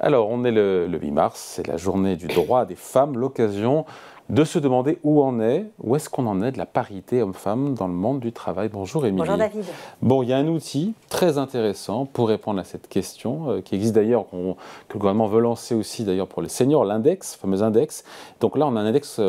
Alors, on est le 8 mars, c'est la journée du droit des femmes, l'occasion de se demander où est-ce qu'on en est de la parité homme-femme dans le monde du travail. Bonjour Émilie. Bonjour David. Bon, il y a un outil très intéressant pour répondre à cette question, qui existe d'ailleurs, que le gouvernement veut lancer aussi d'ailleurs pour les seniors, l'index, le fameux index. Donc là, on a un index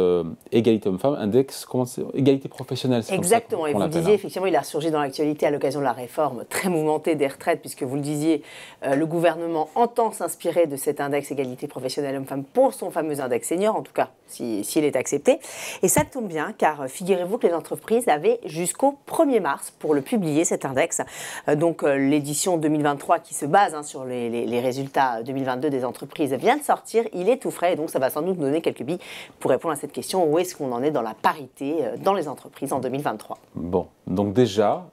égalité homme-femme, index égalité professionnelle. Exactement, et vous le disiez, effectivement, il a ressurgi dans l'actualité à l'occasion de la réforme très mouvementée des retraites, puisque vous le disiez, le gouvernement entend s'inspirer de cet index égalité professionnelle homme-femme pour son fameux index senior, en tout cas, s'il est accepté. Et ça tombe bien, car figurez-vous que les entreprises avaient jusqu'au 1er mars pour le publier, cet index. Donc l'édition 2023 qui se base sur les résultats 2022 des entreprises vient de sortir, il est tout frais, et donc ça va sans doute nous donner quelques billes pour répondre à cette question, où est-ce qu'on en est dans la parité dans les entreprises en 2023. Bon, donc déjà,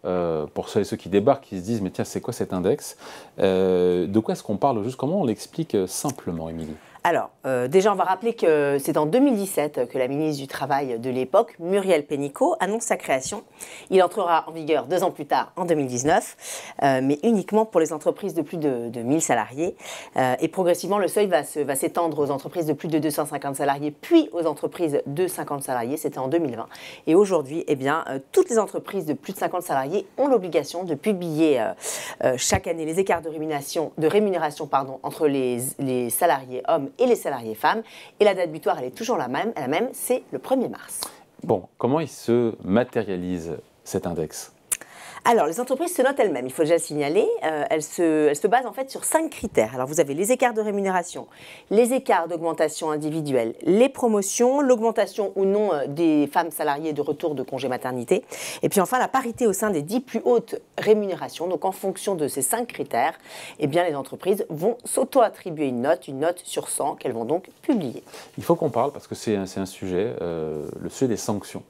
pour ceux et ceux qui débarquent, qui se disent, mais tiens, c'est quoi cet index? De quoi est-ce qu'on parle juste? Comment on l'explique simplement, Émilie? Alors, déjà, on va rappeler que c'est en 2017 que la ministre du Travail de l'époque, Muriel Pénicaud, annonce sa création. Il entrera en vigueur 2 ans plus tard, en 2019, mais uniquement pour les entreprises de plus de 1000 salariés. Et progressivement, le seuil va s'étendre aux entreprises de plus de 250 salariés, puis aux entreprises de 50 salariés. C'était en 2020. Et aujourd'hui, eh bien, toutes les entreprises de plus de 50 salariés ont l'obligation de publier chaque année les écarts de rémunération entre les salariés hommes et les salariés femmes. Et la date butoir, elle est toujours la même, c'est le 1er mars. Bon, comment il se matérialise cet index ? Alors, les entreprises se notent elles-mêmes, il faut déjà le signaler. Elles se basent en fait sur 5 critères. Alors, vous avez les écarts de rémunération, les écarts d'augmentation individuelle, les promotions, l'augmentation ou non des femmes salariées de retour de congé maternité, et puis enfin la parité au sein des 10 plus hautes rémunérations. Donc, en fonction de ces 5 critères, eh bien, les entreprises vont s'auto-attribuer une note sur 100 qu'elles vont donc publier. Il faut qu'on parle, parce que c'est un sujet, le sujet des sanctions.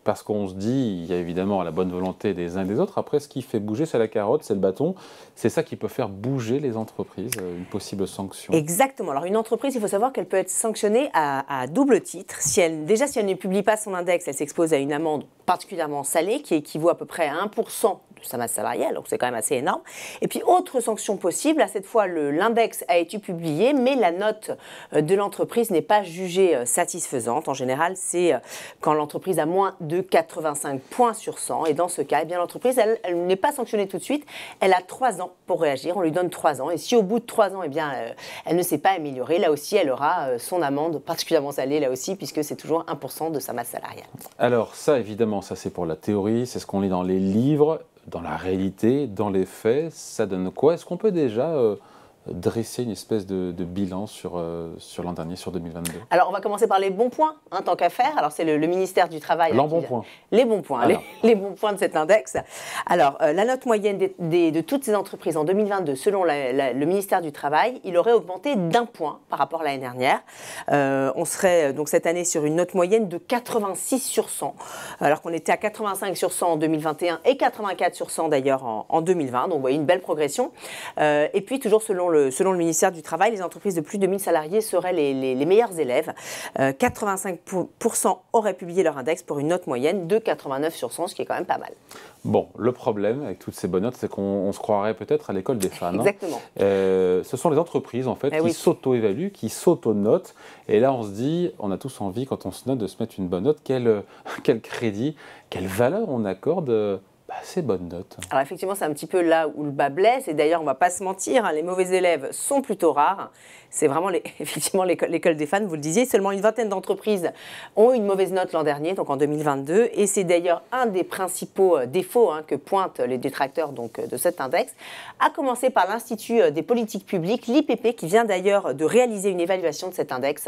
Parce qu'on se dit, il y a évidemment la bonne volonté des uns et des autres. Après, ce qui fait bouger, c'est la carotte, c'est le bâton. C'est ça qui peut faire bouger les entreprises, une possible sanction. Exactement. Alors, une entreprise, il faut savoir qu'elle peut être sanctionnée à double titre. Si elle ne publie pas son index, elle s'expose à une amende particulièrement salée qui équivaut à peu près à 1% de sa masse salariale, donc c'est quand même assez énorme. Et puis, autre sanction possible, à cette fois, l'index a été publié, mais la note de l'entreprise n'est pas jugée satisfaisante. En général, c'est quand l'entreprise a moins de 85 points sur 100. Et dans ce cas, eh bien, l'entreprise, elle n'est pas sanctionnée tout de suite. Elle a 3 ans pour réagir. On lui donne 3 ans. Et si au bout de 3 ans, eh bien, elle ne s'est pas améliorée, là aussi, elle aura son amende particulièrement salée, là aussi, puisque c'est toujours 1% de sa masse salariale. Alors ça, évidemment, ça c'est pour la théorie, c'est ce qu'on lit dans les livres. Dans la réalité, dans les faits, ça donne quoi? Est-ce qu'on peut déjà dresser une espèce de bilan sur l'an dernier, sur 2022? Alors, on va commencer par les bons points, tant qu'à faire. Alors, c'est le ministère du Travail. Les bons points. Les bons points, les bons points de cet index. Alors, la note moyenne de toutes ces entreprises en 2022, selon le ministère du Travail, il aurait augmenté d'1 point par rapport à l'année dernière. On serait donc cette année sur une note moyenne de 86 sur 100, alors qu'on était à 85 sur 100 en 2021 et 84 sur 100 d'ailleurs en 2020. Donc, vous voyez une belle progression. Et puis, toujours selon le ministère du Travail, les entreprises de plus de 1000 salariés seraient les meilleurs élèves. 85% auraient publié leur index pour une note moyenne de 89 sur 100, ce qui est quand même pas mal. Bon, le problème avec toutes ces bonnes notes, c'est qu'on se croirait peut-être à l'école des femmes. Exactement. Ce sont les entreprises, en fait, qui s'auto-évaluent, qui s'auto-notent. Et là, on se dit, on a tous envie, quand on se note, de se mettre une bonne note. Quel crédit, quelle valeur on accorde ces bonnes notes? Alors effectivement, c'est un petit peu là où le bas blesse. Et d'ailleurs, on ne va pas se mentir, les mauvais élèves sont plutôt rares. C'est vraiment effectivement l'école des fans, vous le disiez. Seulement une vingtaine d'entreprises ont eu une mauvaise note l'an dernier, donc en 2022. Et c'est d'ailleurs un des principaux défauts que pointent les détracteurs de cet index, à commencer par l'Institut des politiques publiques, l'IPP, qui vient d'ailleurs de réaliser une évaluation de cet index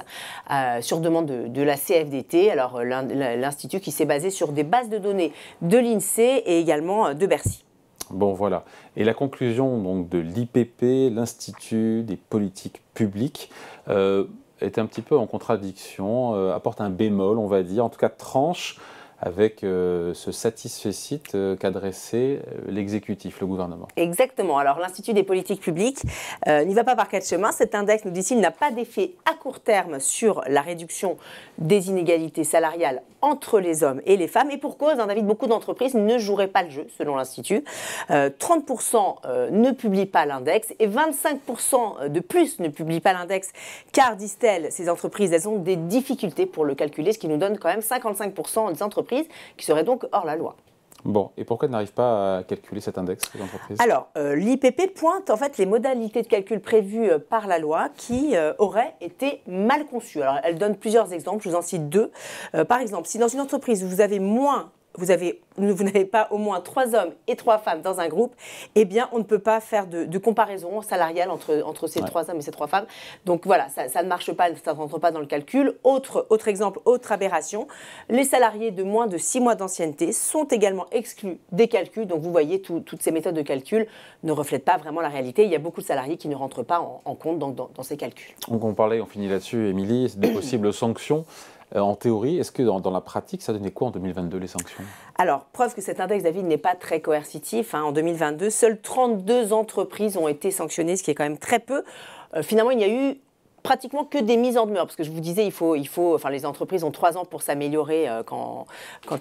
sur demande de la CFDT. Alors l'Institut qui s'est basé sur des bases de données de l'INSEE et également de Bercy. Bon, voilà. Et la conclusion donc, de l'IPP, l'Institut des politiques publiques, est un petit peu en contradiction, apporte un bémol, on va dire, en tout cas tranche avec ce satisfecit qu'a dressé l'exécutif, le gouvernement. Exactement. Alors l'Institut des politiques publiques n'y va pas par quatre chemins. Cet index, nous dit-il, n'a pas d'effet à court terme sur la réduction des inégalités salariales entre les hommes et les femmes. Et pour cause, David, beaucoup d'entreprises ne joueraient pas le jeu, selon l'Institut. 30% ne publient pas l'index et 25% de plus ne publient pas l'index, car, disent-elles, ces entreprises, elles ont des difficultés pour le calculer, ce qui nous donne quand même 55% des entreprises qui seraient donc hors la loi. Bon, et pourquoi elles n'arrivent pas à calculer cet index, les entreprises? Alors, l'IPP pointe en fait les modalités de calcul prévues par la loi qui auraient été mal conçues. Alors, elle donne plusieurs exemples, je vous en cite deux. Par exemple, si dans une entreprise où vous n'avez pas au moins 3 hommes et 3 femmes dans un groupe, eh bien, on ne peut pas faire de comparaison salariale entre ces 3 hommes et ces 3 femmes. Donc voilà, ça ne marche pas, ça ne rentre pas dans le calcul. Autre exemple, autre aberration, les salariés de moins de 6 mois d'ancienneté sont également exclus des calculs. Donc vous voyez, toutes ces méthodes de calcul ne reflètent pas vraiment la réalité. Il y a beaucoup de salariés qui ne rentrent pas en compte dans ces calculs. Donc on finit là-dessus, Émilie, des possibles sanctions. En théorie, est-ce que dans la pratique, ça donnait quoi en 2022, les sanctions? Alors, preuve que cet index, David, n'est pas très coercitif. En 2022, seules 32 entreprises ont été sanctionnées, ce qui est quand même très peu. Finalement, il n'y a eu pratiquement que des mises en demeure, parce que je vous disais, les entreprises ont 3 ans pour s'améliorer quand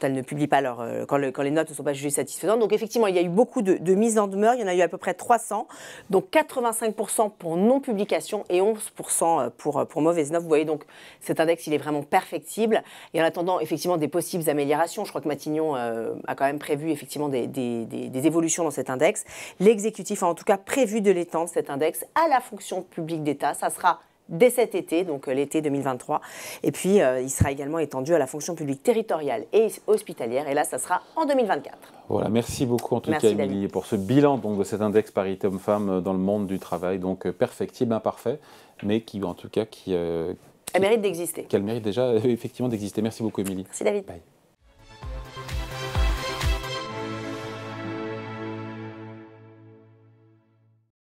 elles ne publient pas quand les notes ne sont pas jugées satisfaisantes. Donc effectivement, il y a eu beaucoup de mises en demeure, il y en a eu à peu près 300, donc 85% pour non-publication et 11% pour mauvaise note. Vous voyez donc, cet index, il est vraiment perfectible. Et en attendant effectivement des possibles améliorations, je crois que Matignon a quand même prévu effectivement des évolutions dans cet index. L'exécutif a en tout cas prévu de l'étendre, cet index, à la fonction publique d'État. Ça sera dès cet été, donc l'été 2023. Et puis, il sera également étendu à la fonction publique territoriale et hospitalière. Et là, ça sera en 2024. Voilà, merci beaucoup en tout cas, Émilie, pour ce bilan donc, de cet index parité homme-femme dans le monde du travail. Donc, perfectible, imparfait, mais qui, en tout cas, elle mérite d'exister. Qu'elle mérite déjà effectivement d'exister. Merci beaucoup, Émilie. Merci, David. Bye.